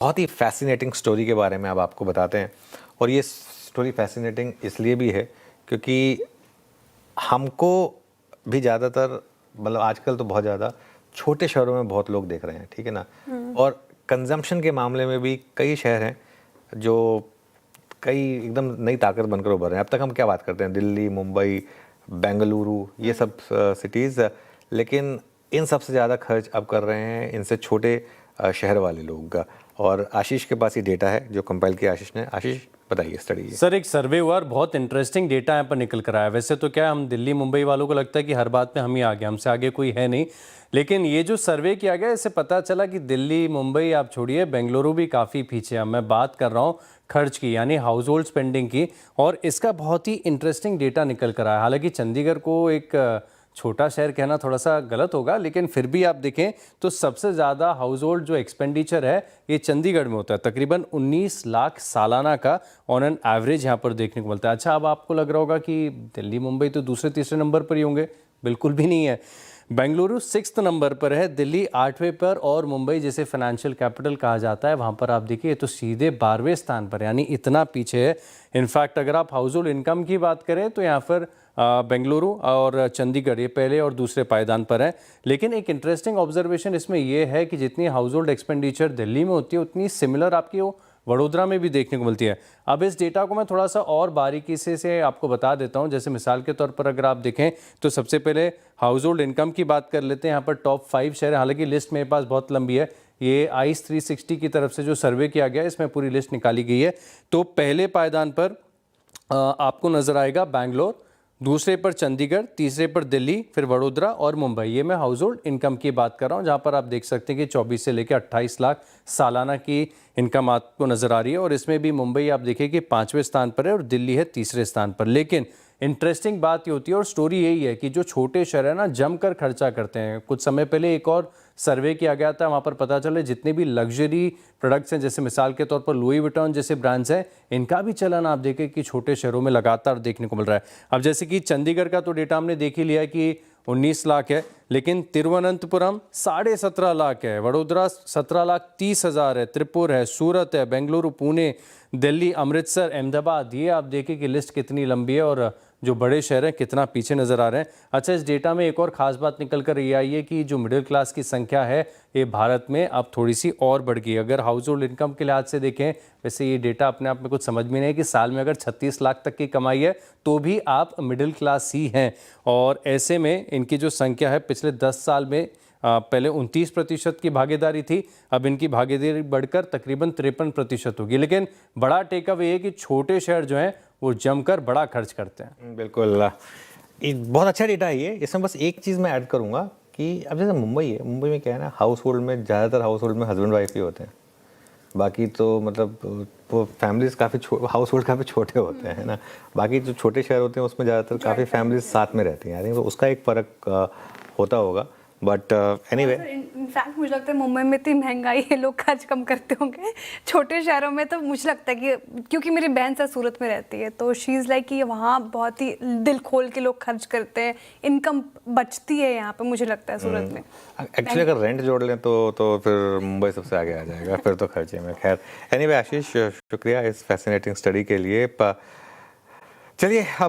बहुत ही fascinating story के बारे में अब आपको बताते हैं। और ये स्टोरी फैसिनेटिंग इसलिए भी है क्योंकि हमको भी ज़्यादातर मतलब आजकल तो बहुत ज़्यादा छोटे शहरों में बहुत लोग देख रहे हैं, ठीक है ना। और कंजम्पशन के मामले में भी कई शहर हैं जो कई एकदम नई ताकत बनकर उभर रहे हैं। अब तक हम क्या बात करते हैं, दिल्ली, मुंबई, बेंगलुरु, ये सब सिटीज़, लेकिन इन सबसे ज़्यादा खर्च अब कर रहे हैं इनसे छोटे शहर वाले लोग। और आशीष के पास ये डेटा है जो कंपाइल किया आशीष ने। आशीष बताइए स्टडी। सर एक सर्वे हुआ और बहुत इंटरेस्टिंग डेटा यहाँ पर निकल कर आया। वैसे तो क्या हम दिल्ली मुंबई वालों को लगता है कि हर बात में हम ही आगे, हमसे आगे कोई है नहीं, लेकिन ये जो सर्वे किया गया इससे पता चला कि दिल्ली मुंबई आप छोड़िए, बेंगलुरु भी काफ़ी पीछे है। मैं बात कर रहा हूँ खर्च की, यानी हाउस होल्ड स्पेंडिंग की, और इसका बहुत ही इंटरेस्टिंग डेटा निकल कर आया। हालांकि चंडीगढ़ को एक छोटा शहर कहना थोड़ा सा गलत होगा, लेकिन फिर भी आप देखें तो सबसे ज़्यादा हाउस होल्ड जो एक्सपेंडिचर है ये चंडीगढ़ में होता है, तकरीबन 19 लाख सालाना का ऑन एन एवरेज यहाँ पर देखने को मिलता है। अच्छा, अब आपको लग रहा होगा कि दिल्ली मुंबई तो दूसरे तीसरे नंबर पर ही होंगे, बिल्कुल भी नहीं है। बेंगलुरु 6th नंबर पर है, दिल्ली 8वें पर, और मुंबई जिसे फाइनेंशियल कैपिटल कहा जाता है वहाँ पर आप देखिए तो सीधे 12वें स्थान पर, यानी इतना पीछे है। इनफैक्ट अगर आप हाउस होल्ड इनकम की बात करें तो यहाँ पर बेंगलुरु और चंडीगढ़ ये पहले और दूसरे पायदान पर है। लेकिन एक इंटरेस्टिंग ऑब्जर्वेशन इसमें यह है कि जितनी हाउस होल्ड एक्सपेंडिचर दिल्ली में होती है उतनी सिमिलर आपकी वो वडोदरा में भी देखने को मिलती है। अब इस डेटा को मैं थोड़ा सा और बारीकी से आपको बता देता हूं। जैसे मिसाल के तौर पर अगर आप देखें तो सबसे पहले हाउस होल्ड इनकम की बात कर लेते हैं। यहाँ पर टॉप 5 शहर, हालांकि लिस्ट मेरे पास बहुत लंबी है, ये आइस 360 की तरफ से जो सर्वे किया गया है इसमें पूरी लिस्ट निकाली गई है। तो पहले पायदान पर आपको नजर आएगा बैंगलोर, दूसरे पर चंडीगढ़, तीसरे पर दिल्ली, फिर वडोदरा और मुंबई। ये मैं हाउस होल्ड इनकम की बात कर रहा हूँ, जहाँ पर आप देख सकते हैं कि 24 से लेकर 28 लाख सालाना की इनकम आपको नज़र आ रही है। और इसमें भी मुंबई आप देखिए कि 5वें स्थान पर है और दिल्ली है तीसरे स्थान पर। लेकिन इंटरेस्टिंग बात ये होती है और स्टोरी यही है कि जो छोटे शहर है ना जमकर खर्चा करते हैं। कुछ समय पहले एक और सर्वे किया गया था, वहाँ पर पता चले जितने भी लग्जरी प्रोडक्ट्स हैं, जैसे मिसाल के तौर पर लुई विटॉन जैसे ब्रांड्स हैं, इनका भी चलन आप देखें कि छोटे शहरों में लगातार देखने को मिल रहा है। अब जैसे कि चंडीगढ़ का तो डेटा हमने देख ही लिया है कि 19 लाख है, लेकिन तिरुवनंतपुरम 17.5 लाख है, वडोदरा 17,30,000 है, त्रिपुर है, सूरत है, बेंगलुरु, पुणे, दिल्ली, अमृतसर, अहमदाबाद। ये आप देखिए कि लिस्ट कितनी लंबी है और जो बड़े शहर हैं कितना पीछे नज़र आ रहे हैं। अच्छा, इस डेटा में एक और ख़ास बात निकल कर ये आई है कि जो मिडिल क्लास की संख्या है ये भारत में अब थोड़ी सी और बढ़ गई। अगर हाउस होल्ड इनकम के लिहाज से देखें, वैसे ये डेटा अपने आप में कुछ समझ में नहीं है कि साल में अगर 36 लाख तक की कमाई है तो भी आप मिडिल क्लास ही हैं। और ऐसे में इनकी जो संख्या है पिछले 10 साल में पहले 29% की भागीदारी थी, अब इनकी भागीदारी बढ़कर तकरीबन 53% होगी। लेकिन बड़ा टेकअवे ये है कि छोटे शहर जो हैं वो जमकर बड़ा खर्च करते हैं। बिल्कुल, बहुत अच्छा डेटा है ये। इसमें बस एक चीज़ मैं ऐड करूँगा कि अब जैसे मुंबई है, मुंबई में क्या है ना, हाउस होल्ड में ज़्यादातर हाउस होल्ड में हस्बैंड वाइफ ही होते हैं। बाकी तो मतलब वो फैमिलीज काफ़ी हाउस होल्ड काफ़ी छोटे होते हैं ना। बाकी जो छोटे शहर होते हैं उसमें ज़्यादातर काफ़ी फैमिलीज साथ में रहती हैं। आई थिंक तो उसका एक फ़र्क होता होगा। बट एनीवे, इनफैक्ट मुझे लगता है मुंबई में इतनी महंगाई है, लोग खर्च कम करते होंगे। छोटे शहरों में तो मुझे लगता है कि क्योंकि मेरी बहन सर सूरत में रहती है तो शी इज़ लाइक कि वहाँ बहुत ही दिल खोल के लोग खर्च करते हैं, इनकम बचती है यहाँ पे, मुझे लगता है सूरत में। एक्चुअली अगर रेंट जोड़ लें तो फिर मुंबई सबसे आगे आ जाएगा फिर तो खर्चे में। खैर एनीवे आशीष, शुक्रिया इस फैसिनेटिंग स्टडी के लिए। चलिए अब